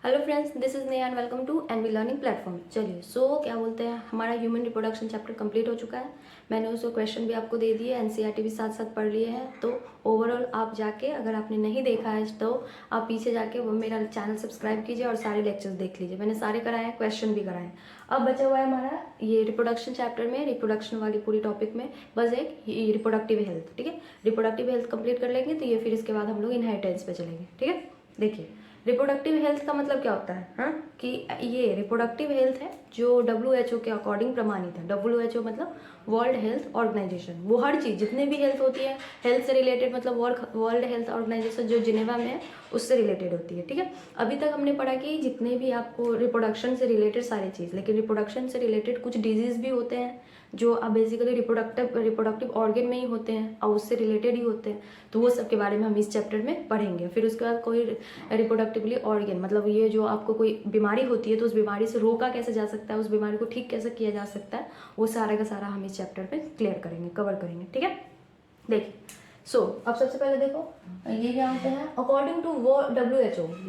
Hello friends, this is Neha and welcome to NV learning platform. चलिए क्या बोलते हैं, हमारा ह्यूमन रिप्रोडक्शन चैप्टर कंप्लीट हो चुका है। मैंने उसको क्वेश्चन भी आपको दे दिए, एनसीईआरटी भी साथ साथ पढ़ लिए हैं। तो ओवरऑल आप जाके, अगर आपने नहीं देखा है तो आप पीछे जाके वो मेरा चैनल सब्सक्राइब कीजिए और सारे लेक्चर्स देख लीजिए। मैंने सारे कराए हैं, क्वेश्चन भी कराए हैं। अब बचा हुआ है हमारा ये रिप्रोडक्शन चैप्टर में, रिप्रोडक्शन वाली पूरी टॉपिक में बस एक रिप्रोडक्टिव हेल्थ। ठीक है, रिप्रोडक्टिव हेल्थ कंप्लीट कर लेंगे तो ये फिर इसके बाद हम लोग इनहेरिटेंस पे चलेंगे। ठीक है, देखिए रिप्रोडक्टिव हेल्थ का मतलब क्या होता है, हाँ, कि ये रिप्रोडक्टिव हेल्थ है जो WHO के अकॉर्डिंग प्रमाणित है। WHO मतलब वर्ल्ड हेल्थ ऑर्गेनाइजेशन। वो हर चीज़ जितने भी हेल्थ होती है, हेल्थ से रिलेटेड, मतलब वर्ल्ड हेल्थ ऑर्गेनाइजेशन जो जिनेवा में है उससे रिलेटेड होती है। ठीक है, अभी तक हमने पढ़ा कि जितने भी आपको रिप्रोडक्शन से रिलेटेड सारी चीज़, लेकिन रिप्रोडक्शन से रिलेटेड कुछ डिजीज़ भी होते हैं जो अब बेसिकली रिप्रोडक्टिव ऑर्गन में ही होते हैं और उससे रिलेटेड ही होते हैं। तो वो सब के बारे में हम इस चैप्टर में पढ़ेंगे। फिर उसके बाद कोई रिप्रोडक्टिवली ऑर्गन, मतलब ये जो आपको कोई बीमारी होती है तो उस बीमारी से रोका कैसे जा सकता है, उस बीमारी को ठीक कैसे किया जा सकता है, वो सारा का सारा हम इस चैप्टर में क्लियर करेंगे, कवर करेंगे। ठीक है, देखिए अब सबसे पहले देखो ये क्या होते हैं। अकॉर्डिंग टू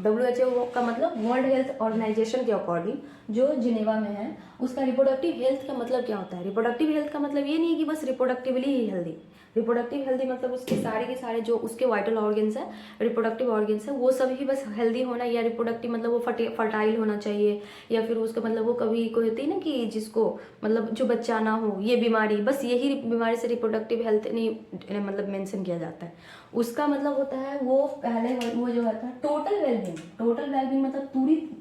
WHO का मतलब वर्ल्ड हेल्थ ऑर्गेनाइजेशन के अकॉर्डिंग जो जिनेवा में है, उसका रिप्रोडक्टिव हेल्थ का मतलब क्या होता है। रिप्रोडक्टिव हेल्थ का मतलब ये नहीं है कि बस रिप्रोडक्टिवली ही हेल्दी। रिप्रोडक्टिव हेल्दी मतलब उसके सारे के सारे जो उसके वाइटल ऑर्गन्स हैं, रिप्रोडक्टिव ऑर्गन्स हैं, वो सभी बस हेल्दी होना, या रिप्रोडक्टिव मतलब वो फर्टाइल होना चाहिए, या फिर उसका मतलब वो कभी कोई होती है ना कि जिसको मतलब जो बच्चा ना हो, ये बीमारी, बस यही बीमारी से रिप्रोडक्टिव हेल्थ नहीं मतलब मेंशन किया जाता है। उसका मतलब होता है वो पहले वो जो होता है टोटल वेलबींग। टोटल वेलबींग मतलब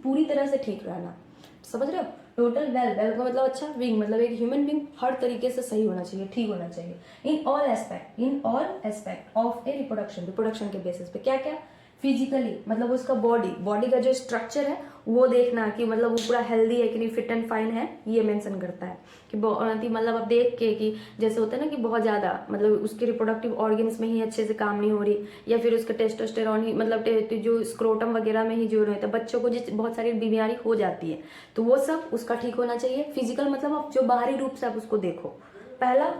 पूरी तरह से ठीक रहना, समझ रहे हो। टोटल वेल का मतलब अच्छा, विंग मतलब एक ह्यूमन बींग हर तरीके से सही होना चाहिए, ठीक होना चाहिए इन all aspect of A reproduction के बेसिस पे। क्या क्या, फिजिकली मतलब उसका बॉडी का जो स्ट्रक्चर है वो देखना कि मतलब वो पूरा हेल्दी है कि नहीं, फिट एंड फाइन है, ये मेंशन करता है। कि मतलब आप देख के कि जैसे होता है ना कि बहुत ज़्यादा मतलब उसके रिप्रोडक्टिव ऑर्गन्स में ही अच्छे से काम नहीं हो रही, या फिर उसका टेस्टोस्टेरोन ही मतलब जो स्क्रोटम वगैरह में ही जो रहता है, बच्चों को जिस बहुत सारी बीमारी हो जाती है, तो वो सब उसका ठीक होना चाहिए। फिजिकल मतलब आप जो बाहरी रूप से आप उसको देखो, पहला।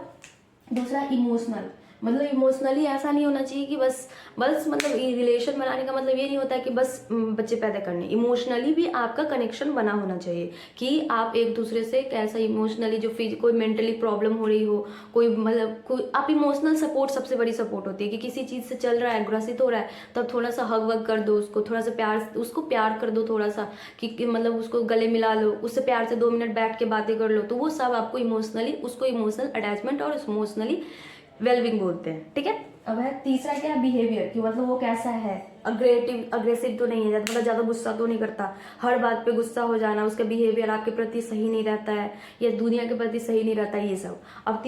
दूसरा इमोशनल, मतलब इमोशनली ऐसा नहीं होना चाहिए कि बस मतलब रिलेशन बनाने का मतलब ये नहीं होता है कि बस बच्चे पैदा करने। इमोशनली भी आपका कनेक्शन बना होना चाहिए कि आप एक दूसरे से कैसा इमोशनली, जो कोई मेंटली प्रॉब्लम हो रही हो, कोई मतलब कोई आप इमोशनल सपोर्ट, सबसे बड़ी सपोर्ट होती है कि किसी चीज़ से चल रहा है, ग्रसित हो रहा है, तब थोड़ा सा हग वग कर दो उसको, थोड़ा सा प्यार कर दो थोड़ा सा, कि मतलब उसको गले मिला लो, उससे प्यार से 2 मिनट बैठ के बातें कर लो, तो वो सब आपको इमोशनली, उसको इमोशनल अटैचमेंट और इमोशनली वेलबिंग बोलते हैं। ठीक है, अब है तीसरा क्या, बिहेवियर, कि मतलब वो कैसा है, अग्रेसिव तो नहीं है, मतलब ज्यादा गुस्सा तो नहीं करता, हर बात पे गुस्सा हो जाना, उसका बिहेवियर आपके प्रति सही नहीं रहता है, या दुनिया के प्रति सही नहीं रहता है, ये सब। अब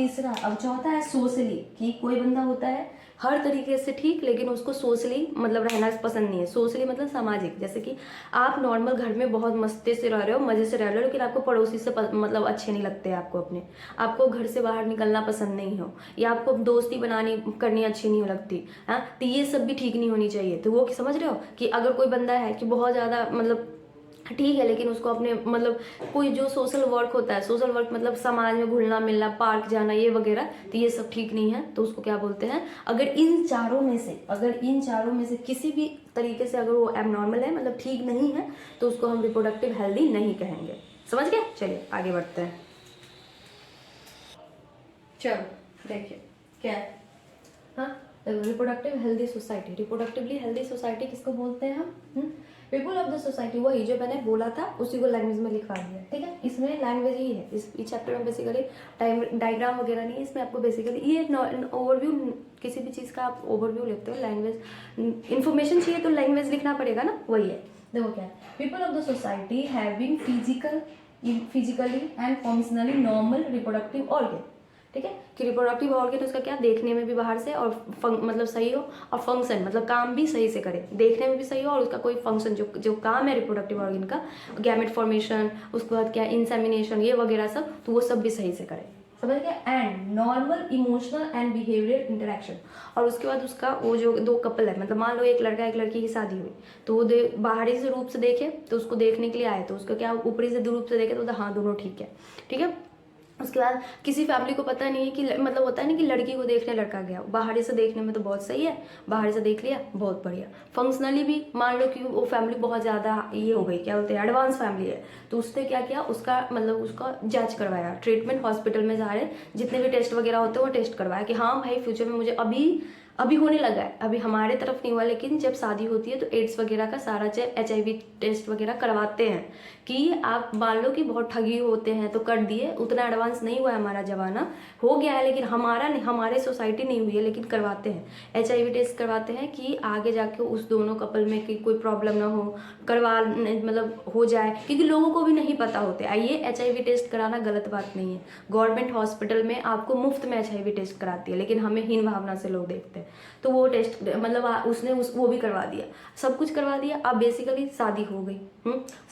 चौथा है सोशली, कि कोई बंदा होता है हर तरीके से ठीक, लेकिन उसको सोशली मतलब रहना पसंद नहीं है। सोशली मतलब सामाजिक, जैसे कि आप नॉर्मल घर में बहुत मस्ती से रह रहे हो, मजे से रह रहे हो, लेकिन आपको पड़ोसी से मतलब अच्छे नहीं लगते, आपको घर से बाहर निकलना पसंद नहीं हो, या आपको दोस्ती करनी अच्छी नहीं लगती, हाँ, तो ये सब भी ठीक नहीं होनी चाहिए। तो वो समझ रहे हो कि अगर कोई बंदा है कि बहुत ज़्यादा मतलब ठीक है, लेकिन उसको अपने मतलब कोई जो सोशल वर्क होता है, सोशल वर्क मतलब समाज में घुलना मिलना, पार्क जाना, ये वगैरह, तो ये सब ठीक नहीं है, तो उसको क्या बोलते हैं। अगर इन चारों में से किसी भी तरीके से अगर वो एबनॉर्मल है, मतलब ठीक नहीं है, तो उसको हम रिप्रोडक्टिव हेल्दी नहीं कहेंगे। समझ गए, चलिए आगे बढ़ते हैं। चलो देखिए क्या है, हाँ, रिप्रोडक्टिवली हेल्दी सोसाइटी किसको बोलते हैं हम, पीपल ऑफ द सोसाइटी। वही जो मैंने बोला था उसी को लैंग्वेज में लिखवा दिया। ठीक है, इसमें लैंग्वेज ही है, इस चैप्टर में बेसिकली डायग्राम वगैरह नहीं है इसमें। आपको बेसिकली ये ओवरव्यू, किसी भी चीज़ का आप ओवरव्यू लेते हो, लैंग्वेज इन्फॉर्मेशन चाहिए तो लैंग्वेज लिखना पड़ेगा ना, वही है। देखो क्या है, people of the society having physically and functionally normal reproductive organ. ठीक है, कि रिप्रोडक्टिव ऑर्गन उसका क्या, देखने में भी बाहर से और मतलब सही हो, और फंक्शन मतलब काम भी सही से करे, देखने में भी सही हो, और उसका कोई फंक्शन जो काम है रिप्रोडक्टिव ऑर्गन का, गैमेट फॉर्मेशन, उसके बाद क्या इंसेमिनेशन, ये वगैरह सब, तो वो सब भी सही से करे। समझ गया। And normal emotional and behaviour interaction, और उसके बाद उसका वो जो दो कपल है, मतलब मान लो एक लड़का एक लड़की की शादी हुई, तो वो बाहरी से रूप से देखे तो उसको देखने के लिए आए, तो उसका क्या ऊपरी से रूप से देखे तो हाँ दोनों ठीक है। ठीक है, उसके बाद किसी फैमिली को पता नहीं है कि मतलब होता है ना कि लड़की को देखने लड़का गया, बाहर से देखने में तो बहुत सही है, बाहर से देख लिया बहुत बढ़िया, फंक्शनली भी मान लो कि वो फैमिली बहुत ज़्यादा ये हो गई, क्या बोलते हैं, एडवांस फैमिली है, तो उसने क्या किया, उसका मतलब उसका जांच करवाया, ट्रीटमेंट हॉस्पिटल में जा रहे, जितने भी टेस्ट वगैरह होते हैं वो टेस्ट करवाया कि हाँ भाई फ्यूचर में मुझे अभी होने लगा है, अभी हमारे तरफ नहीं हुआ, लेकिन जब शादी होती है तो एड्स वगैरह का सारा HIV टेस्ट वगैरह करवाते हैं कि आप मान लो कि बहुत ठगी होते हैं तो कर दिए, उतना एडवांस नहीं हुआ है हमारा ज़माना, हो गया है लेकिन हमारा नहीं, हमारे सोसाइटी नहीं हुई है, लेकिन करवाते हैं HIV टेस्ट करवाते हैं कि आगे जाके उस दोनों कपल में कि कोई प्रॉब्लम ना हो, करवा मतलब हो जाए, क्योंकि लोगों को भी नहीं पता होते। आइए HIV टेस्ट कराना गलत बात नहीं है, गवर्नमेंट हॉस्पिटल में आपको मुफ्त में HIV टेस्ट कराती है, लेकिन हमें हीन भावना से लोग देखते हैं, तो वो टेस्ट मतलब उसने वो भी करवा दिया, सब कुछ करवा दिया। अब बेसिकली शादी हो गई,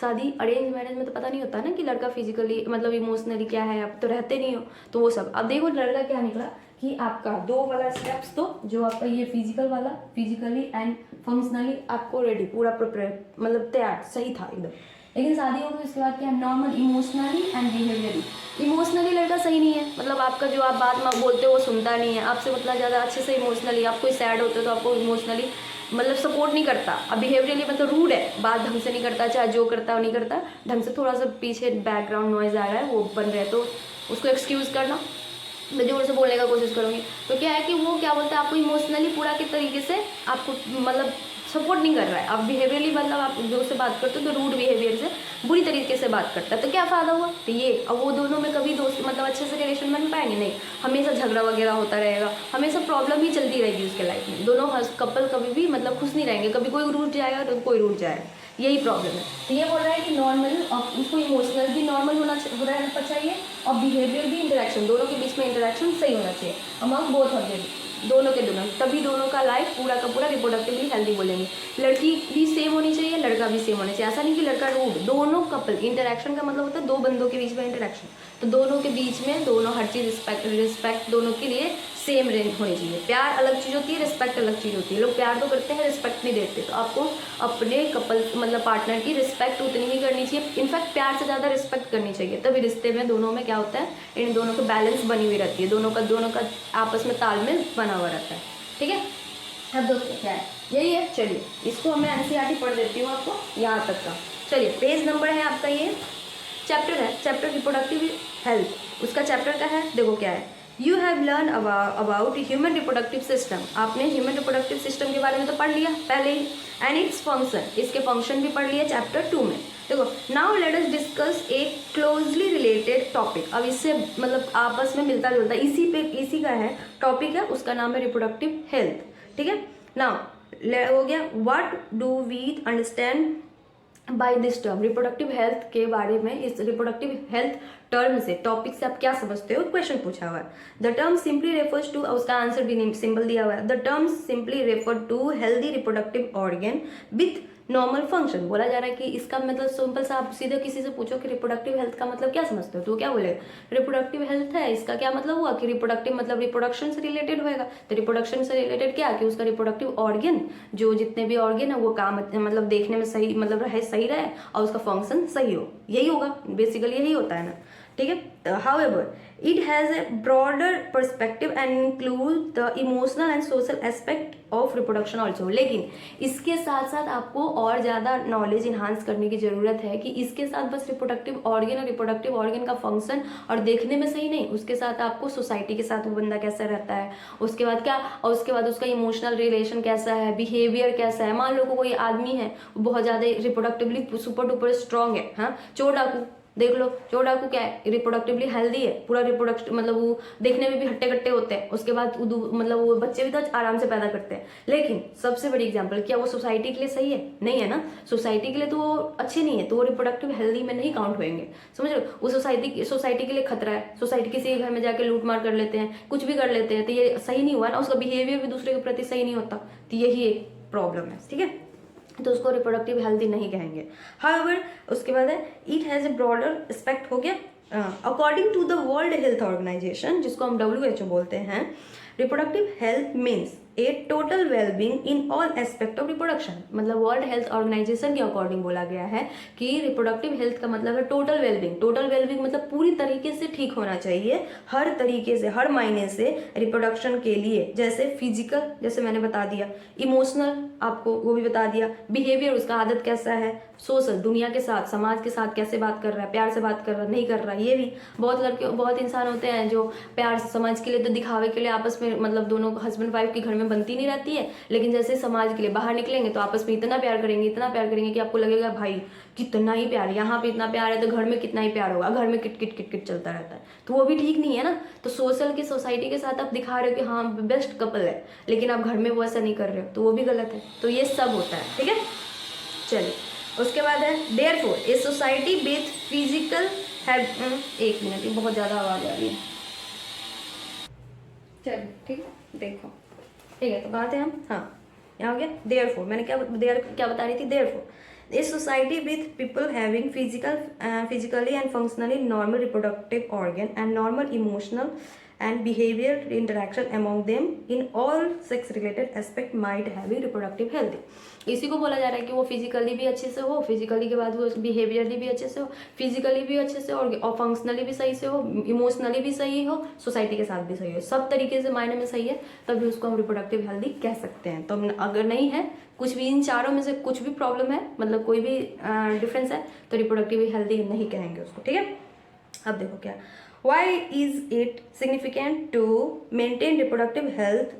शादी अरेंज मैरिज में तो पता नहीं होता ना कि लड़का फिजिकली मतलब इमोशनली क्या है, आप तो रहते नहीं हो, तो वो सब। अब देखो लड़का क्या निकला कि आपका 2 वाला स्टेप्स, तो जो आपका ये फिजिकल वाला, फिजिकली एंड फंक्शनली आपको रेडी पूरा प्रिपेयर मतलब तैयार सही था एकदम, लेकिन शादी हो गई उसके बाद क्या, normal emotionally and behaviourally. Emotionally लड़का सही नहीं है, मतलब आपका जो आप बात बोलते हो वो सुनता नहीं है आपसे, मतलब ज़्यादा अच्छे से इमोशनली, आप कोई सैड होते हो तो आपको इमोशनली मतलब सपोर्ट नहीं करता। अब बिहेवियरली मतलब रूड है, बात ढंग से नहीं करता, चाहे जो करता है वो नहीं करता ढंग से, थोड़ा सा पीछे बैकग्राउंड नॉइज आ रहा है वो बन रहा है तो उसको एक्सक्यूज़ करना, मैं जोर से बोलने का कोशिश करूँगी। तो क्या है कि वो क्या बोलते हैं, आपको इमोशनली पूरा के तरीके से आपको मतलब सपोर्ट नहीं कर रहा है, आप बिहेवियरली मतलब आप जो से बात करते हो तो रूड बिहेवियर से बुरी तरीके से बात करता है, तो क्या फ़ायदा हुआ। तो ये अब वो दोनों में कभी दोस्त मतलब अच्छे से रिलेशन बन पाएंगे नहीं, हमेशा झगड़ा वगैरह होता रहेगा, हमेशा प्रॉब्लम ही चलती रहेगी उसके लाइफ में, दोनों कपल कभी भी मतलब खुश नहीं रहेंगे, कभी कोई रूठ जाएगा तो कोई रूठ जाएगा, यही प्रॉब्लम है। तो ये बोल रहा है कि नॉर्मल उसको इमोशनल भी नॉर्मल रहना चाहिए और बिहेवियर भी, इंटरेक्शन दोनों के बीच में इंटरेक्शन सही होना चाहिए अमंग बोथ ऑफ देम, दोनों के दोनों, तभी दोनों का लाइफ पूरा का पूरा रिप्रोडक्टिवली हेल्दी बोलेंगे। लड़की भी सेम होनी चाहिए, लड़का भी सेम होना चाहिए, ऐसा नहीं कि लड़का रूड, दोनों कपल इंटरेक्शन का मतलब होता है 2 बंदों के बीच में इंटरेक्शन, तो दोनों के बीच में दोनों हर चीज़ रिस्पेक्ट दोनों के लिए सेम रेंज होनी चाहिए। प्यार अलग चीज़ होती है, रिस्पेक्ट अलग चीज़ होती है, लोग प्यार तो करते हैं रिस्पेक्ट नहीं देते, तो आपको अपने कपल मतलब पार्टनर की रिस्पेक्ट उतनी ही करनी चाहिए, इनफैक्ट प्यार से ज़्यादा रिस्पेक्ट करनी चाहिए, तभी रिश्ते में दोनों में क्या होता है, इन दोनों का बैलेंस बनी हुई रहती है, दोनों का आपस में तालमेल बना हुआ रहता है, ठीक है। अब दोस्तों क्या है, यही है, चलिए इसको मैं NCERT पढ़ देती हूँ आपको यहाँ तक का। चलिए पेज नंबर है आपका, ये चैप्टर है, चैप्टर रिप्रोडक्टिव हेल्थ, उसका चैप्टर का है, देखो क्या है, you have learn about human reproductive system, आपने ह्यूमन रिप्रोडक्टिव सिस्टम के बारे में तो पढ़ लिया पहले ही, एंड इट्स फंक्शन, इसके फंक्शन भी पढ़ लिया चैप्टर 2 में। देखो नाउ लेट अस डिस्कस ए क्लोजली रिलेटेड टॉपिक, अब इससे मतलब आपस में मिलता जुलता इसी का है टॉपिक है, उसका नाम है रिप्रोडक्टिव हेल्थ, ठीक है। नाउ हो गया, what do we understand by this term, reproductive health के बारे में, इस रिप्रोडक्टिव हेल्थ टर्म से टॉपिक से आप क्या समझते हो, क्वेश्चन पूछा हुआ है। The term simply refers to, उसका आंसर भी सिंपल दिया हुआ है, the term simply refer to healthy reproductive organ with normal function, बोला जा रहा है कि इसका मतलब सिंपल सा, आप सीधे किसी से पूछो कि रिप्रोडक्टिव हेल्थ का मतलब क्या समझते हो तो क्या बोलेगा, रिप्रोडक्टिव हेल्थ है, इसका क्या मतलब हुआ कि रिप्रोडक्टिव मतलब रिप्रोडक्शन से रिलेटेड होएगा, तो रिप्रोडक्शन से रिलेटेड क्या कि उसका रिप्रोडक्टिव ऑर्गन, जो जितने भी ऑर्गन है वो काम मतलब देखने में सही मतलब रहे, सही रहे और उसका फंक्शन सही हो, यही होगा बेसिकली, यही होता है ना, ठीक है। However it has a broader perspective and include the emotional and social aspect of reproduction also, लेकिन इसके साथ साथ आपको और ज़्यादा नॉलेज इन्हांस करने की ज़रूरत है कि इसके साथ बस रिप्रोडक्टिव ऑर्गन और रिप्रोडक्टिव ऑर्गन का फंक्शन और देखने में सही नहीं, उसके साथ आपको सोसाइटी के साथ वो बंदा कैसा रहता है, उसके बाद क्या, और उसके बाद उसका इमोशनल रिलेशन कैसा है, बिहेवियर कैसा है। मान लो कोई आदमी है बहुत ज़्यादा रिप्रोडक्टिवली सुपर डुपर स्ट्रॉन्ग है, हाँ, चोर डाकू देख लो, चोर डाकू क्या है, रिप्रोडक्टिवली हेल्दी है, पूरा रिप्रोडक्ट मतलब वो देखने में भी हट्टे कट्टे होते हैं, उसके बाद मतलब वो बच्चे भी तो आराम से पैदा करते हैं, लेकिन सबसे बड़ी एग्जांपल क्या वो सोसाइटी के लिए सही है, नहीं है ना, सोसाइटी के लिए तो वो अच्छे नहीं है, तो वो रिप्रोडक्टिव हेल्दी में नहीं काउंट होंगे, समझ लो, वो सोसाइटी के लिए खतरा है, सोसाइटी किसी के घर में जाके लूट मार कर लेते हैं, कुछ भी कर लेते हैं, तो ये सही नहीं हुआ ना, उसका बिहेवियर भी दूसरे के प्रति सही नहीं होता, तो यही एक प्रॉब्लम है, ठीक है, तो उसको रिप्रोडक्टिव हेल्दी नहीं कहेंगे। हाउएवर उसके बाद है it has a broader aspect, हो गया, according to the World Health Organization, जिसको हम WHO बोलते हैं, reproductive health means a total wellbeing in all aspect of reproduction, मतलब वर्ल्ड हेल्थ ऑर्गेनाइजेशन के अकॉर्डिंग बोला गया है कि रिप्रोडक्टिव हेल्थ का मतलब है टोटल वेलबींग। टोटल वेलबींग मतलब पूरी तरीके से ठीक होना चाहिए, हर तरीके से, हर मायने से रिप्रोडक्शन के लिए। जैसे फिजिकल, जैसे मैंने बता दिया, इमोशनल आपको वो भी बता दिया, बिहेवियर उसका आदत कैसा है, सोशल दुनिया के साथ, समाज के साथ कैसे बात कर रहा है, प्यार से बात कर रहा है नहीं कर रहा है, ये भी बहुत लड़के, बहुत इंसान होते हैं जो प्यार समाज के लिए तो दिखावे के लिए आपस में, मतलब दोनों हस्बैंड वाइफ के घर में बनती नहीं रहती है, लेकिन जैसे समाज के लिए बाहर निकलेंगे तो आपस में इतना प्यार करेंगे, इतना प्यार करेंगे कि आपको लगेगा भाई कितना ही प्यार, यहाँ पे इतना प्यार है तो घर में कितना ही प्यार होगा, घर में किट किट किट किट चलता रहता है, तो वो भी ठीक नहीं है ना। तो सोशल की सोसाइटी के साथ आप दिखा रहे हो कि हाँ बेस्ट कपल है, लेकिन आप घर में वो ऐसा नहीं कर रहे हो, तो वो भी गलत है। तो ये सब होता है, ठीक है। चलिए उसके बाद है therefore a society with physical एक मिनट, ये बहुत ज़्यादा आवाज़ आ रही है। चलिए ठीक है, देखो ठीक है, तो बात है हम, हाँ यहाँ हो गया देयरफॉर, मैंने क्या बता रही थी, therefore a society with people having physically and functionally normal reproductive organ and normal emotional and behavior interaction among them in all sex related aspect might have reproductive health। इसी को बोला जा रहा है कि वो फिजिकली भी अच्छे से हो, फिजिकली के बाद वो बिहेवियरली भी अच्छे से हो, फिजिकली भी अच्छे से और फंक्शनली भी सही से हो, इमोशनली भी सही हो, सोसाइटी के साथ भी सही हो, सब तरीके से मायने में सही है, तभी उसको हम रिप्रोडक्टिव हेल्दी कह सकते हैं। तो अगर नहीं है कुछ भी, इन चारों में से कुछ भी प्रॉब्लम है, मतलब कोई भी डिफरेंस है, तो रिप्रोडक्टिव हेल्दी नहीं कहेंगे उसको, ठीक है। अब देखो क्या, why is it significant to maintain reproductive health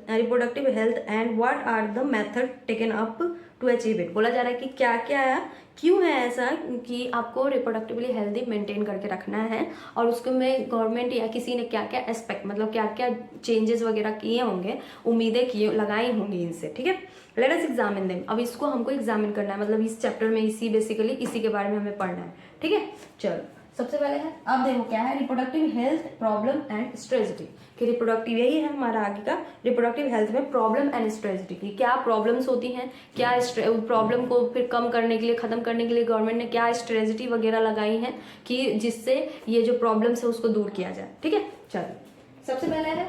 and what are the method taken up to achieve it। बोला जा रहा है कि क्या क्या है, क्यों है ऐसा कि आपको रिप्रोडक्टिवली हेल्दी मेंटेन करके रखना है, और उसके में गवर्नमेंट या किसी ने क्या क्या एस्पेक्ट, मतलब क्या क्या चेंजेस वगैरह किए होंगे, उम्मीदें किए लगाई होंगी इनसे, ठीक है। लेट अस एग्जामिन देम, अब इसको हमको एग्जामिन करना है, मतलब इस चैप्टर में बेसिकली इसी के बारे में हमें पढ़ना है, ठीक है। चलो सबसे पहले है, अब देखो क्या है reproductive health problem and strategy, कि रिप्रोडक्टिव, यही है हमारा आगे का, रिप्रोडक्टिव हेल्थ में प्रॉब्लम एंड स्ट्रेटेजी की क्या प्रॉब्लम्स होती हैं, क्या प्रॉब्लम को फिर कम करने के लिए, खत्म करने के लिए गवर्नमेंट ने क्या स्ट्रेटेजी वगैरह लगाई हैं कि जिससे ये जो प्रॉब्लम्स है उसको दूर किया जाए, ठीक है। चलो सबसे पहले है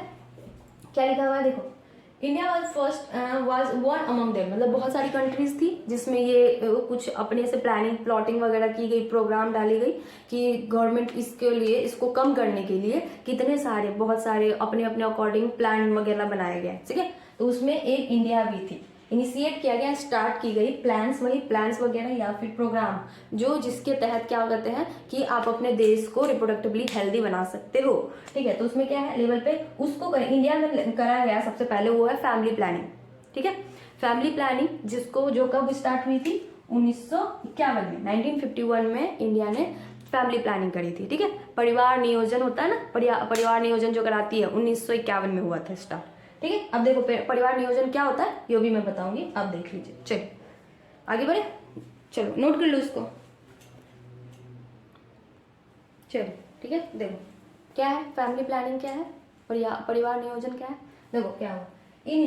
क्या लिखा हुआ है, देखो India was one among them, मतलब बहुत सारी कंट्रीज थी जिसमें ये कुछ अपने से प्लानिंग प्लॉटिंग वगैरह की गई, प्रोग्राम डाली गई कि गवर्नमेंट इसके लिए, इसको कम करने के लिए कितने सारे, बहुत सारे अपने अपने अकॉर्डिंग प्लान वगैरह बनाए गए, ठीक है। तो उसमें एक इंडिया भी थी, इनिशिएट किया गया, स्टार्ट की गई प्लान्स, वही प्लान्स वगैरह या फिर प्रोग्राम जो जिसके तहत क्या करते हैं कि आप अपने देश को रिप्रोडक्टिवली हेल्दी बना सकते हो, ठीक है। तो उसमें क्या है लेवल पे उसको इंडिया में कराया गया सबसे पहले, वो है फैमिली प्लानिंग, ठीक है। फैमिली प्लानिंग जिसको, जो कब स्टार्ट हुई थी 1951 में, 1951 में इंडिया ने फैमिली प्लानिंग करी थी, ठीक है। परिवार नियोजन होता है ना, परिवार नियोजन जो कराती है 1951 में हुआ था स्टार्ट, ठीक है। अब देखो परिवार नियोजन क्या होता है ये भी मैं बताऊंगी, आप देख लीजिए। चलिए आगे बढ़े, चलो नोट कर लो इसको, चलो ठीक है। देखो क्या है फैमिली प्लानिंग, क्या है परिवार नियोजन, क्या है, देखो क्या हुआ इन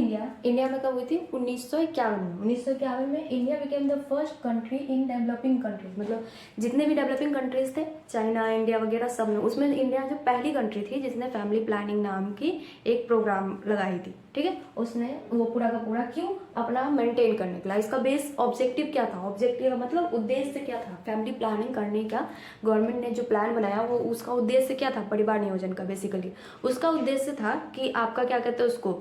इंडिया में कब हुई थी 1951 में। 1951 में India became the first country in developing countries, मतलब जितने भी डेवलपिंग कंट्रीज थे, चाइना, इंडिया वगैरह सब में, उसमें इंडिया जो पहली कंट्री थी जिसने फैमिली प्लानिंग नाम की एक प्रोग्राम लगाई थी, ठीक है। उसने वो पूरा का पूरा क्यों, अपना मेंटेन करने के लिए। इसका बेस ऑब्जेक्टिव क्या था, ऑब्जेक्टिव का मतलब उद्देश्य क्या था, फैमिली प्लानिंग करने का गवर्नमेंट ने जो प्लान बनाया वो उसका उद्देश्य क्या था, परिवार नियोजन का बेसिकली उसका उद्देश्य था कि आपका क्या कहते हैं उसको,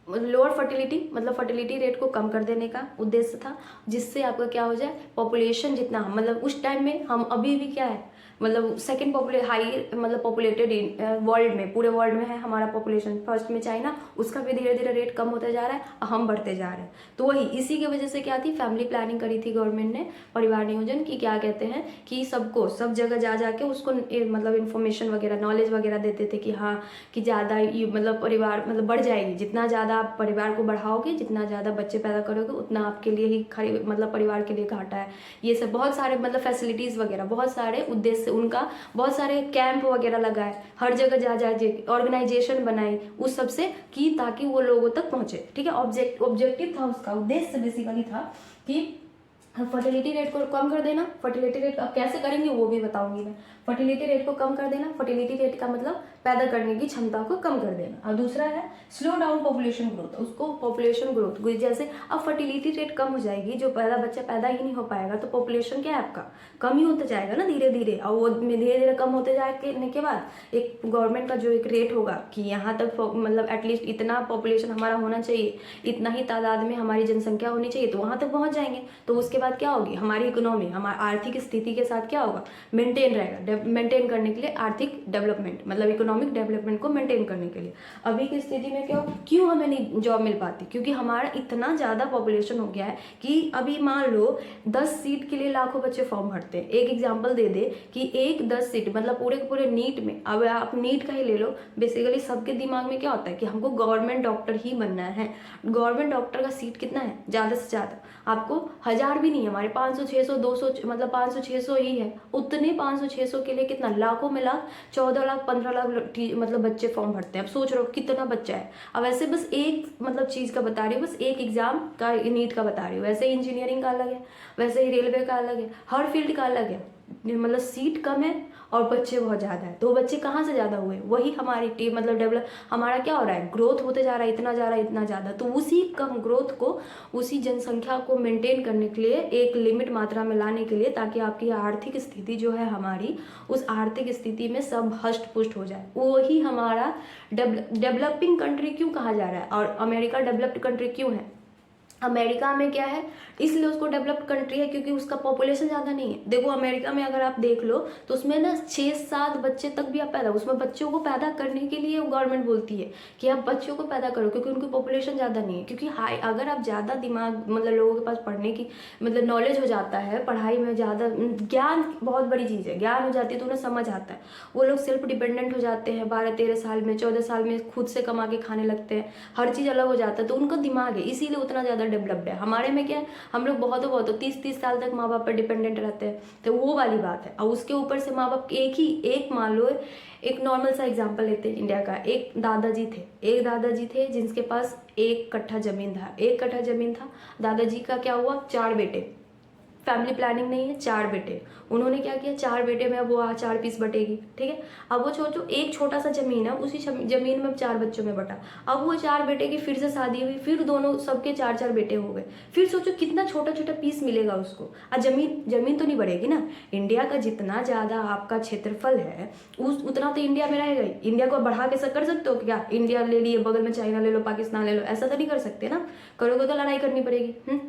लोअर फर्टिलिटी, मतलब फर्टिलिटी रेट को कम कर देने का उद्देश्य था, जिससे आपका क्या हो जाए पॉपुलेशन जितना, मतलब उस टाइम में हम अभी भी क्या है, मतलब सेकंड मतलब पॉपुलेटेड वर्ल्ड में, पूरे वर्ल्ड में है हमारा पॉपुलेशन, फर्स्ट में चाइना, उसका भी धीरे धीरे रेट कम होता जा रहा है, हम बढ़ते जा रहे हैं। तो वही इसी की वजह से क्या थी, फैमिली प्लानिंग करी थी गवर्नमेंट ने, परिवार नियोजन की, क्या कहते हैं कि सबको सब जगह जा जाके उसको मतलब इन्फॉर्मेशन वगैरह, नॉलेज वगैरह देते थे कि हाँ कि ज़्यादा मतलब परिवार मतलब बढ़ जाएगी, जितना ज़्यादा आप परिवार को बढ़ाओगे, जितना ज़्यादा बच्चे पैदा करोगे उतना आपके लिए ही मतलब परिवार के लिए घाटा है। ये सब बहुत सारे मतलब फैसिलिटीज़ वगैरह, बहुत सारे उद्देश्य उनका, बहुत सारे कैंप वगैरह लगाए, हर जगह जा ऑर्गेनाइजेशन बनाई उस सब से कि ताकि वो लोगों तक पहुंचे, ठीक है। ऑब्जेक्टिव था उसका, उद्देश्य बेसिकली था कि फर्टिलिटी रेट को कम कर देना। फर्टिलिटी रेट अब कैसे करेंगे वो भी बताऊंगी मैं। फर्टिलिटी रेट को कम कर देना, फर्टिलिटी रेट का मतलब पैदा करने की क्षमता को कम कर देना। और दूसरा है स्लो डाउन पॉपुलेशन ग्रोथ, उसको पॉपुलेशन ग्रोथ जैसे अब फर्टिलिटी रेट कम हो जाएगी, जो पहला बच्चा पैदा ही नहीं हो पाएगा तो पॉपुलेशन क्या है आपका कम ही होता जाएगा ना धीरे धीरे। और वो धीरे धीरे कम होते जाने के बाद एक गवर्नमेंट का जो एक रेट होगा कि यहाँ तक मतलब एटलीस्ट इतना पॉपुलेशन हमारा होना चाहिए, इतना ही तादाद में हमारी जनसंख्या होनी चाहिए, तो वहाँ तक पहुँच जाएंगे। तो उसके बाद क्या होगी, हमारी इकोनॉमी हमारी आर्थिक स्थिति के साथ क्या होगा, मेंटेन रहेगा। मेंटेन करने के लिए आर्थिक डेवलपमेंट मतलब इकोनॉमिक डेवलपमेंट को मेंटेन करने के लिए अभी की स्थिति में क्या क्यों हमें नहीं जॉब मिल पाती, क्योंकि हमारा इतना ज़्यादा पॉपुलेशन हो गया है कि अभी मान लो 10 सीट के लिए लाखों बच्चे फॉर्म भरते हैं। एक एग्जांपल दे दे कि एक 10 सीट मतलब पूरे के पूरे नीट में, अब आप नीट का ही ले लो, बेसिकली सबके दिमाग में क्या होता है कि हमको गवर्नमेंट डॉक्टर ही बनना है। गवर्नमेंट डॉक्टर का सीट कितना है, ज़्यादा से ज़्यादा आपको 1000 भी नहीं है, हमारे 500 600 200 मतलब 500 600 ही है। उतने 500 600 के लिए कितना लाखों में लाख 14 लाख 15 लाख मतलब बच्चे फॉर्म भरते हैं। अब सोच रहे हो कितना बच्चा है। अब ऐसे बस एक मतलब चीज़ का बता रही हूँ, बस एक एग्जाम का नीट का बता रही हूँ। वैसे ही इंजीनियरिंग का अलग है, वैसे ही रेलवे का अलग है, हर फील्ड का अलग है। मतलब सीट कम है और बच्चे बहुत ज़्यादा है, तो बच्चे कहाँ से ज़्यादा हुए, वही हमारी टीम मतलब डेवलप हमारा क्या हो रहा है, ग्रोथ होते जा रहा है, इतना जा रहा है इतना ज़्यादा। तो उसी कम ग्रोथ को, उसी जनसंख्या को मेंटेन करने के लिए, एक लिमिट मात्रा में लाने के लिए, ताकि आपकी आर्थिक स्थिति जो है हमारी, उस आर्थिक स्थिति में सब हष्ट पुष्ट हो जाए, वही हमारा डेवलपिंग कंट्री क्यों कहा जा रहा है। और अमेरिका डेवलप्ड कंट्री क्यों है, अमेरिका में क्या है इसलिए उसको डेवलप्ड कंट्री है क्योंकि उसका पॉपुलेशन ज़्यादा नहीं है। देखो अमेरिका में अगर आप देख लो तो उसमें ना 6-7 बच्चे तक भी आप पैदा, उसमें बच्चों को पैदा करने के लिए गवर्नमेंट बोलती है कि आप बच्चों को पैदा करो, क्योंकि उनकी पॉपुलेशन ज़्यादा नहीं है। क्योंकि हाई अगर आप ज़्यादा दिमाग मतलब लोगों के पास पढ़ने की मतलब नॉलेज हो जाता है, पढ़ाई में ज़्यादा ज्ञान बहुत बड़ी चीज़ है, ज्ञान हो जाती है तो उन्हें समझ आता है, वो लोग सेल्फ डिपेंडेंट हो जाते हैं। 12-13 साल में 14 साल में खुद से कमा के खाने लगते हैं, हर चीज़ अलग हो जाता है, तो उनका दिमाग है इसीलिए उतना ज़्यादा डेवलप्ड है। हमारे में क्या है, हम लोग बहुत 30-30 साल तक माँ बाप पर डिपेंडेंट रहते हैं, तो वो वाली बात है। और उसके ऊपर से माँ बाप एक मान लो एक नॉर्मल सा एग्जांपल लेते हैं इंडिया का। एक दादाजी थे जिनके पास 1 कट्ठा जमीन था, 1 कट्ठा जमीन था। दादाजी का क्या हुआ, 4 बेटे, फैमिली प्लानिंग नहीं है, 4 बेटे। उन्होंने क्या किया, 4 बेटे में अब वो 4 पीस बटेगी, ठीक है। अब वो सोचो एक छोटा सा जमीन है, उसी जमीन में 4 बच्चों में बटा। अब वो 4 बेटे की फिर से शादी हुई, फिर दोनों सबके 4-4 बेटे हो गए। फिर सोचो कितना छोटा छोटा पीस मिलेगा उसको। और जमीन तो नहीं बढ़ेगी ना। इंडिया का जितना ज़्यादा आपका क्षेत्रफल है उतना तो इंडिया में रहेगा ही। इंडिया को बढ़ा के कर सकते हो क्या, इंडिया ले लिए बगल में चाइना ले लो, पाकिस्तान ले लो, ऐसा तो नहीं कर सकते ना। करोगे तो लड़ाई करनी पड़ेगी।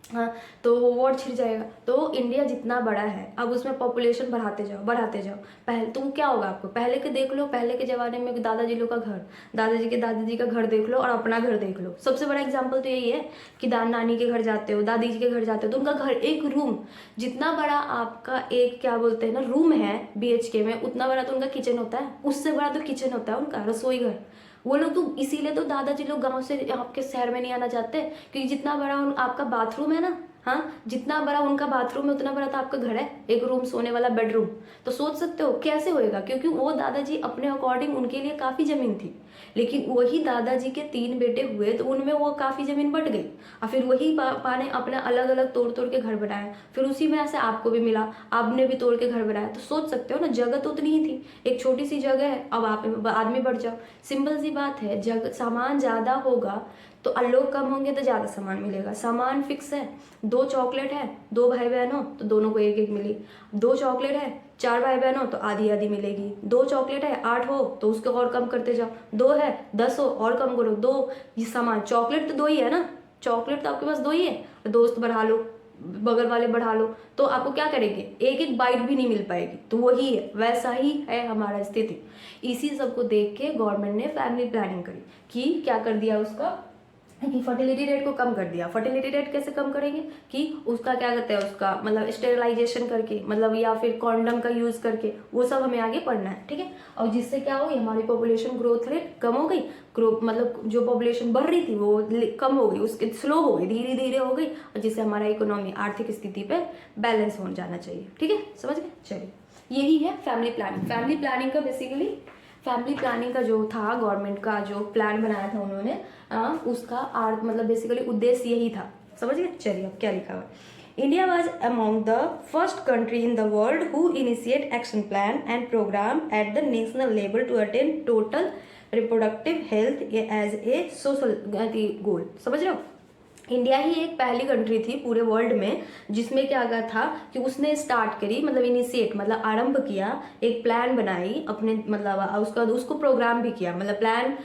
हाँ, तो वो वॉर छिड़ जाएगा। तो इंडिया जितना बड़ा है अब उसमें पॉपुलेशन बढ़ाते जाओ पहले तो क्या होगा आपको, पहले के देख लो, पहले के ज़माने में दादाजी लोग का घर, दादाजी का घर देख लो और अपना घर देख लो। सबसे बड़ा एग्जांपल तो यही है कि नानी के घर जाते हो, दादी जी के घर जाते हो, तो उनका घर एक रूम जितना बड़ा आपका एक क्या बोलते हैं ना रूम है BHK में, उतना बड़ा तो उनका किचन होता है, उससे बड़ा तो किचन होता है उनका रसोई घर। वो लोग तो इसीलिए तो दादाजी लोग गांव से आपके शहर में नहीं आना चाहते, क्योंकि जितना बड़ा आपका बाथरूम है ना, हाँ, जितना बड़ा उनका बाथरूम है उतना बड़ा तो आपका घर है, एक रूम सोने वाला बेडरूम। तो सोच सकते हो कैसे होएगा, क्योंकि वो दादाजी अपने अकॉर्डिंग उनके लिए काफ़ी ज़मीन थी, लेकिन वही दादाजी के 3 बेटे हुए तो उनमें वो काफ़ी ज़मीन बट गई, और फिर वही पा ने अपना अलग अलग तोड़ तोड़ के घर बनाया, फिर उसी में ऐसे आपको भी मिला, आपने भी तोड़ के घर बनाया। तो सोच सकते हो ना, जगह तो उतनी ही थी, एक छोटी सी जगह है, अब आप आदमी बढ़ जाओ, सिंपल सी बात है। जगह सामान ज़्यादा होगा तो लोग कम होंगे तो ज़्यादा सामान मिलेगा। सामान फिक्स है, 2 चॉकलेट है, 2 भाई बहन हो तो दोनों को 1-1 मिली, 2 चॉकलेट है 4 भाई बहन हो तो आधी आधी मिलेगी, 2 चॉकलेट है 8 हो तो उसको और कम करते जाओ, 2 है 10 हो और कम करो, 2 ये सामान, चॉकलेट तो 2 ही है ना, चॉकलेट तो आपके पास 2 ही है, दोस्त बढ़ा लो, बगल वाले बढ़ा लो, तो आपको क्या करेंगे, एक बाइट भी नहीं मिल पाएगी। तो वही है, वैसा ही है हमारा स्थिति। इसी सबको देख के गवर्नमेंट ने फैमिली प्लानिंग करी कि क्या कर दिया उसका, कि फर्टिलिटी रेट को कम कर दिया। फर्टिलिटी रेट कैसे कम करेंगे, कि उसका क्या कहते हैं, उसका मतलब स्टेरिलाइजेशन करके, मतलब या फिर कॉन्डम का यूज़ करके, वो सब हमें आगे पढ़ना है, ठीक है। और जिससे क्या हुई, हमारी पॉपुलेशन ग्रोथ रेट कम हो गई, मतलब जो पॉपुलेशन बढ़ रही थी वो कम हो गई, उसके स्लो हो गई, धीरे धीरे हो गई, और जिससे हमारा इकोनॉमी आर्थिक स्थिति पे बैलेंस हो जाना चाहिए, ठीक है, समझ गए। चलिए, यही है फैमिली प्लानिंग। फैमिली प्लानिंग का बेसिकली फैमिली प्लानिंग का जो था, गवर्नमेंट का जो प्लान बनाया था उन्होंने, उसका मतलब बेसिकली उद्देश्य यही था, समझ गए। चलिए अब क्या लिखा हुआ है, India was among the first country in the world who initiate action plan and program at the national level to attain total reproductive health as a social goal. समझ रहे हो? इंडिया ही एक पहली कंट्री थी पूरे वर्ल्ड में जिसमें क्या कहा था कि उसने स्टार्ट करी, मतलब इनिशिएट, मतलब आरंभ किया, एक प्लान बनाई अपने, मतलब उसको प्रोग्राम भी किया, मतलब प्लान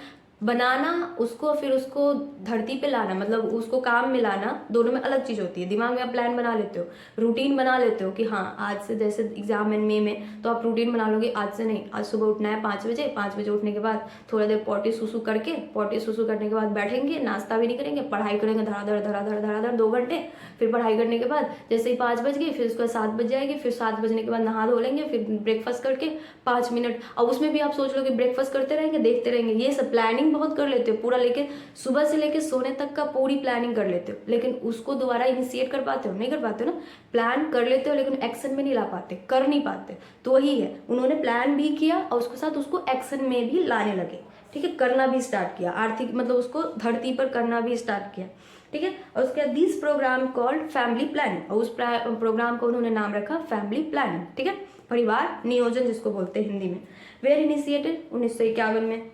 बनाना उसको, फिर उसको धरती पे लाना, मतलब उसको काम में लाना, दोनों में अलग चीज़ होती है। दिमाग में आप प्लान बना लेते हो, रूटीन बना लेते हो कि हाँ आज से, जैसे एग्जाम है मई में, तो आप रूटीन बना लोगे आज से नहीं, आज सुबह उठना है 5 बजे, 5 बजे उठने के बाद थोड़ा देर पॉटी सुसु करके, पॉटी सुसु करने के बाद बैठेंगे, नाश्ता भी नहीं करेंगे, पढ़ाई करेंगे धड़ाधड़ 2 घंटे, फिर पढ़ाई करने के बाद जैसे ही 5 बज गई, फिर उसके बाद 7 बज जाएगी, फिर 7 बजने के बाद नहा धो लेंगे, फिर ब्रेकफास्ट करके 5 मिनट, अब उसमें भी आप सोच लो कि ब्रेकफास्ट करते रहेंगे, देखते रहेंगे, ये सब प्लानिंग बहुत कर लेते हो पूरा, लेके सुबह से लेके सोने तक का पूरी प्लानिंग कर लेते हो, लेकिन उसको दोबारा इनिशिएट कर पाते हो? नहीं कर पाते हो ना। प्लान कर लेते हो लेकिन एक्शन में नहीं ला पाते, कर नहीं पाते। तो वही है, उन्होंने प्लान भी किया और उसके साथ उसको एक्शन में भी लाने लगे, ठीक है, करना भी स्टार्ट किया, आर्थिक मतलब उसको धरती पर करना भी स्टार्ट किया, ठीक है। और उसके बाद this programme called family planning, और उस प्रोग्राम को उन्होंने नाम रखा फैमिली प्लानिंग, ठीक है, परिवार नियोजन जिसको बोलते हैं हिंदी में। वेयर इनिशिएटेड 1951 में,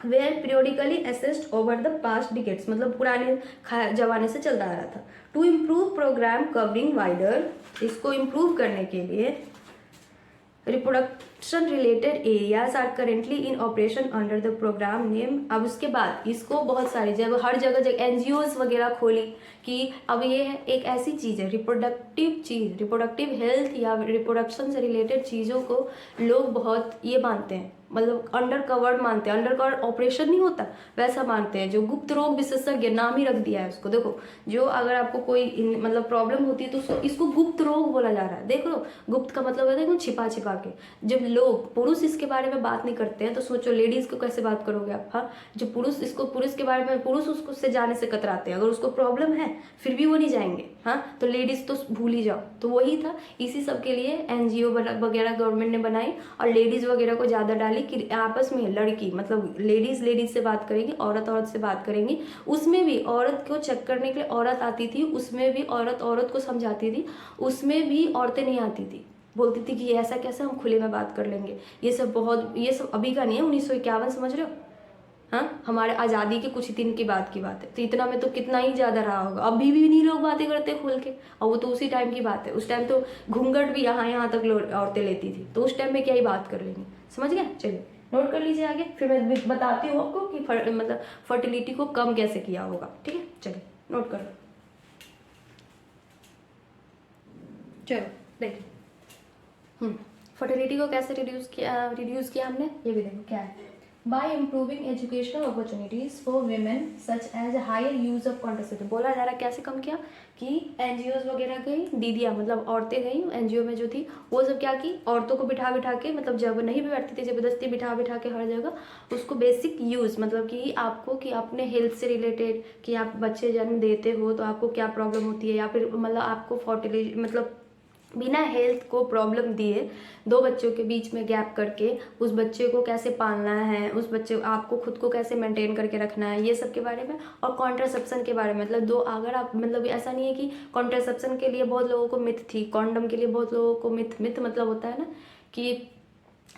were periodically assessed over the past decades, मतलब पुराने जमाने से चलता आ रहा था। To improve programme covering wider, इसको इम्प्रूव करने के लिए reproduction related areas are currently in operation under the programme name. अब उसके बाद इसको बहुत सारी जगह, हर जगह NGOs वगैरह खोली कि अब ये है एक ऐसी चीज़ है, रिप्रोडक्टिव चीज़, रिप्रोडक्टिव हेल्थ या रिप्रोडक्शन से रिलेटेड चीज़ों को लोग बहुत ये मानते हैं, मतलब अंडर कवर्ड मानते हैं, अंडर कवर्ड ऑपरेशन नहीं होता वैसा मानते हैं, जो गुप्त रोग विशेषज्ञ नाम ही रख दिया है उसको। देखो, जो अगर आपको कोई मतलब प्रॉब्लम होती है तो इसको गुप्त रोग बोला जा रहा है। देख लो, गुप्त का मतलब है देखो छिपा छिपा के। जब लोग पुरुष इसके बारे में बात नहीं करते हैं तो सोचो लेडीज को कैसे बात करोगे आप? हाँ, जो पुरुष के बारे में, पुरुष उसको से जाने से कतराते हैं, अगर उसको प्रॉब्लम है फिर भी वो नहीं जाएंगे, हाँ, तो लेडीज तो भूल ही जाओ। तो वही था, इसी सब के लिए NGO वगैरह गवर्नमेंट ने बनाई और लेडीज वगैरह को ज़्यादा डाली कि आपस में लड़की, मतलब लेडीज से बात करेंगी, औरत से बात करेंगी। उसमें भी औरत को चेक करने के लिए औरत आती थी, उसमें भी औरत को समझाती थी, उसमें भी औरतें नहीं आती थी, बोलती थी कि ऐसा कैसे, हम खुले में बात कर लेंगे। ये सब अभी का नहीं है, 1951, समझ रहे हो? हाँ, हमारे आज़ादी के कुछ दिन की बात है, तो इतना में तो कितना ही ज़्यादा रहा होगा। अभी भी नहीं लोग बातें करते खुल के, और वो तो उसी टाइम की बात है। उस टाइम तो घूंघट भी यहाँ तक औरतें लेती थी, तो उस टाइम में क्या ही बात कर लेंगे, समझ गए? चलिए नोट कर लीजिए आगे, फिर मैं बताती हूँ आपको कि मतलब फर्टिलिटी को कम कैसे किया होगा, ठीक है? चलिए नोट कर लो, चलो देखिए। फर्टिलिटी को कैसे रिड्यूस किया हमने, ये भी देखो क्या है। By improving educational opportunities for women such as higher use of contraceptive, बोला जा रहा है कैसे कम किया कि NGOs वगैरह गई, दीदियाँ मतलब औरतें गई NGO में जो थी, वो सब क्या की, औरतों को बिठा के, मतलब जब नहीं भी बैठती थी जबरदस्ती बिठा के हर जगह उसको बेसिक यूज़, मतलब कि आपको कि अपने हेल्थ से रिलेटेड, कि आप बच्चे जन्म देते हो तो आपको क्या प्रॉब्लम होती है, या फिर मतलब आपको फर्टिलिटी, मतलब बिना हेल्थ को प्रॉब्लम दिए 2 बच्चों के बीच में गैप करके उस बच्चे को कैसे पालना है, उस बच्चे आपको खुद को कैसे मेंटेन करके रखना है, ये सब के बारे में। और कॉन्ट्रासेप्शन के बारे में, मतलब अगर आप, मतलब ऐसा नहीं है कि कॉन्ट्रासेप्शन के लिए बहुत लोगों को मिथ थी, कॉन्डम के लिए बहुत लोगों को मिथ मतलब होता है ना कि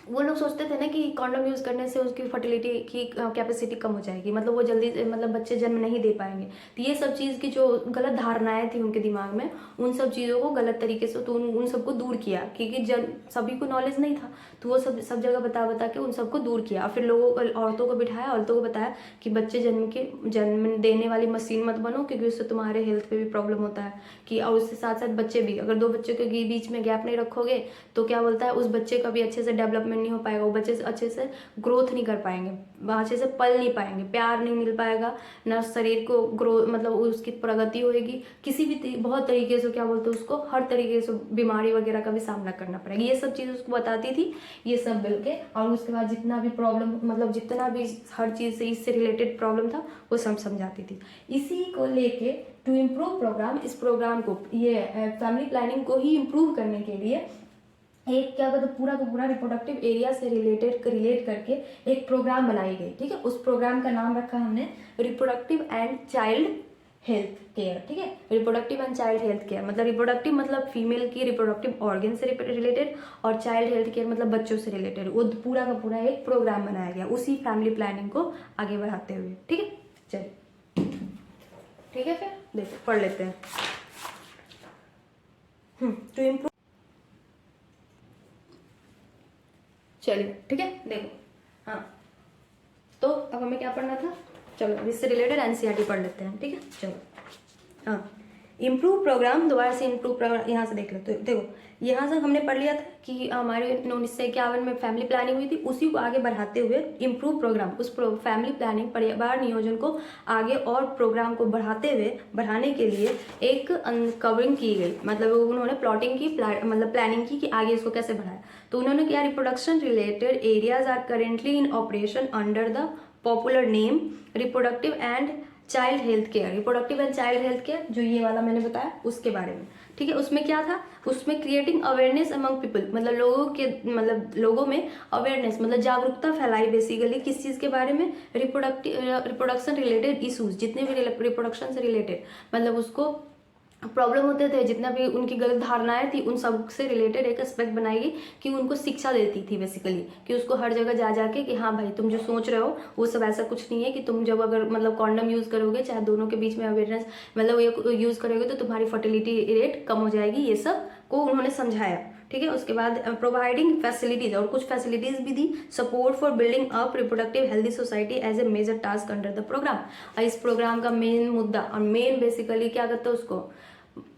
वो लोग सोचते थे ना कि कॉन्डम यूज़ करने से उसकी फर्टिलिटी की कैपेसिटी कम हो जाएगी, मतलब वो जल्दी से मतलब बच्चे जन्म नहीं दे पाएंगे। तो ये सब चीज़ की जो गलत धारणाएं थी उनके दिमाग में, उन सब चीज़ों को गलत तरीके से, तो उन सबको दूर किया, क्योंकि सभी को नॉलेज नहीं था, तो वो सब जगह बता के उन सबको दूर किया। फिर औरतों को बिठाया, औरतों को बताया कि बच्चे जन्म देने वाली मशीन मत बनो, क्योंकि उससे तुम्हारे हेल्थ पे भी प्रॉब्लम होता है। कि और उसके साथ साथ बच्चे भी, अगर 2 बच्चों के बीच में गैप नहीं रखोगे तो क्या बोलता है, उस बच्चे का भी अच्छे से डेवलपमेंट नहीं हो पाएगा, वो बच्चे से अच्छे से ग्रोथ नहीं कर पाएंगे, अच्छे से पल नहीं पाएंगे, प्यार नहीं मिल पाएगा ना, शरीर को ग्रो मतलब उसकी प्रगति होएगी, किसी भी बहुत तरीके से, क्या बोलते हैं उसको, हर तरीके से बीमारी वगैरह का भी सामना करना पड़ेगा। ये सब चीज़ उसको बताती थी, ये सब मिल के। और उसके बाद जितना भी प्रॉब्लम, मतलब जितना भी हर चीज़ से इससे रिलेटेड प्रॉब्लम था वो सब समझाती थी। इसी को लेके टू इम्प्रूव प्रोग्राम, इस प्रोग्राम को, ये फैमिली प्लानिंग को ही इम्प्रूव करने के लिए एक क्या कहते पूरा का पूरा रिप्रोडक्टिव एरिया से रिलेट करके एक प्रोग्राम बनाई गई, ठीक है। उस प्रोग्राम का नाम रखा हमने reproductive and child health care, ठीक है। Reproductive and child health care मतलब रिप्रोडक्टिव मतलब फीमेल की रिप्रोडक्टिव ऑर्गन से रिलेटेड, और चाइल्ड हेल्थ केयर मतलब बच्चों से रिलेटेड। वो पूरा का पूरा एक प्रोग्राम बनाया गया उसी फैमिली प्लानिंग को आगे बढ़ाते हुए, ठीक है। चलिए ठीक है, फिर देखो पढ़ लेते हैं। टू इम्प्रूव, चलिए ठीक है, देखो हाँ, तो अब हमें क्या पढ़ना था, चलो इससे रिलेटेड एनसीईआरटी पढ़ लेते हैं, ठीक है। चलो हाँ, इम्प्रूव प्रोग्राम, दोबारा से इम्प्रूव प्रोग्राम यहाँ से देख लेते हो। देखो यहाँ से हमने पढ़ लिया था कि हमारे 1951 में फैमिली प्लानिंग हुई थी, उसी को आगे बढ़ाते हुए इम्प्रूव प्रोग्राम, उस फैमिली प्लानिंग परिवार नियोजन को आगे और प्रोग्राम को बढ़ाने के लिए एक कवरिंग की गई, मतलब उन्होंने प्लॉटिंग की, मतलब प्लानिंग की कि आगे इसको कैसे बढ़ाया। तो उन्होंने क्या, reproduction related areas are currently in operation under the popular name reproductive and child health care. Reproductive and child health care जो ये वाला मैंने बताया उसके बारे में, ठीक है। उसमें क्या था, उसमें क्रिएटिंग अवेयरनेस अमंग पीपल, मतलब लोगों में अवेयरनेस मतलब जागरूकता फैलाई बेसिकली किस चीज़ के बारे में, रिप्रोडक्शन रिलेटेड इशूज, जितने भी रिप्रोडक्शन से रिलेटेड मतलब उसको प्रॉब्लम होते थे, जितना भी उनकी गलत धारणाएं थी उन सब से रिलेटेड एक एस्पेक्ट बनाएगी कि उनको शिक्षा देती थी बेसिकली, कि उसको हर जगह जा जाके कि हाँ भाई तुम जो सोच रहे हो वो सब ऐसा कुछ नहीं है, कि तुम जब अगर मतलब कॉन्डम यूज़ करोगे, चाहे दोनों के बीच में अवेयरनेस मतलब ये यूज़ करोगे तो तुम्हारी फर्टिलिटी रेट कम हो जाएगी, ये सब को उन्होंने समझाया, ठीक है। उसके बाद प्रोवाइडिंग फैसिलिटीज, और कुछ फैसिलिटीज भी दी, support for building up reproductive healthy society as a major task under the program. और इस प्रोग्राम का मेन मुद्दा और मेन बेसिकली क्या करता है, उसको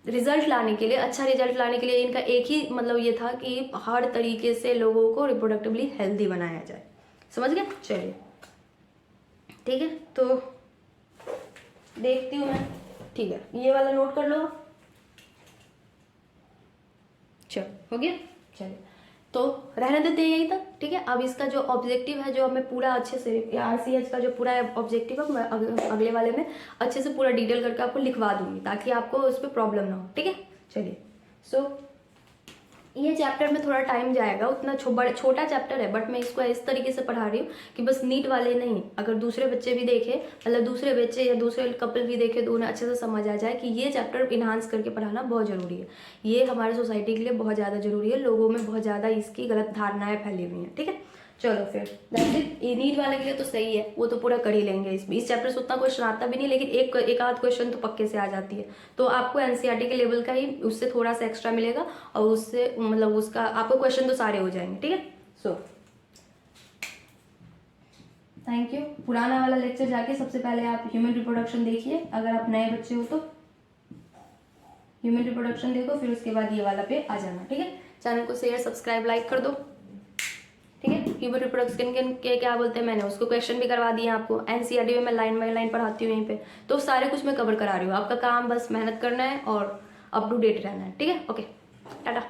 रिजल्ट लाने के लिए, अच्छा रिजल्ट लाने के लिए इनका एक ही मतलब ये था कि हर तरीके से लोगों को रिप्रोडक्टिवली हेल्दी बनाया जाए, समझ गए। चलिए ठीक है, तो देखती हूँ मैं, ठीक है, ये वाला नोट कर लो, चलो हो गया। चलिए तो रहने देते हैं यहीं तक, ठीक है। अब इसका जो ऑब्जेक्टिव है, जो मैं पूरा अच्छे से RCH का जो पूरा ऑब्जेक्टिव है मैं अगले वाले में अच्छे से पूरा डिटेल करके आपको लिखवा दूंगी, ताकि आपको उस पर प्रॉब्लम ना हो, ठीक है। चलिए सो ये चैप्टर में थोड़ा टाइम जाएगा, उतना छोटा चैप्टर है, बट मैं इसको इस तरीके से पढ़ा रही हूँ कि बस नीट वाले नहीं, अगर दूसरे बच्चे भी देखे, मतलब दूसरे बच्चे या दूसरे कपल भी देखे तो उन्हें अच्छे से समझ आ जाए कि ये चैप्टर इन्हांस करके पढ़ाना बहुत ज़रूरी है। ये हमारे सोसाइटी के लिए बहुत ज़्यादा ज़रूरी है, लोगों में बहुत ज़्यादा इसकी गलत धारणाएं फैली हुई हैं, ठीक है। चलो फिर दैट्स इट। ये नीट वाले के लिए तो सही है, वो तो पूरा कर ही लेंगे। इस चैप्टर से उतना क्वेश्चन आता भी नहीं, लेकिन एक आध क्वेश्चन तो पक्के से आ जाती है। तो आपको एनसीईआरटी के लेवल का ही उससे थोड़ा सा एक्स्ट्रा मिलेगा, और उससे मतलब उसका आपको क्वेश्चन तो सारे हो जाएंगे, ठीक है। So thank you. पुराना वाला लेक्चर जाके सबसे पहले आप ह्यूमन रिप्रोडक्शन देखिए, अगर आप नए बच्चे हो तो ह्यूमन रिप्रोडक्शन देखो, फिर उसके बाद ये वाला पे आ जाना, ठीक है। चैनल को शेयर सब्सक्राइब लाइक कर दो, ठीक है। ह्यूमन रिप्रोडक्शन के क्या बोलते हैं, मैंने उसको क्वेश्चन भी करवा दिए आपको, एनसीईआरटी में मैं लाइन बाय लाइन पढ़ाती हूँ यहीं पे, तो सारे कुछ मैं कवर करा रही हूँ। आपका काम बस मेहनत करना है और अप टू डेट रहना है, ठीक है। ओके टाटा।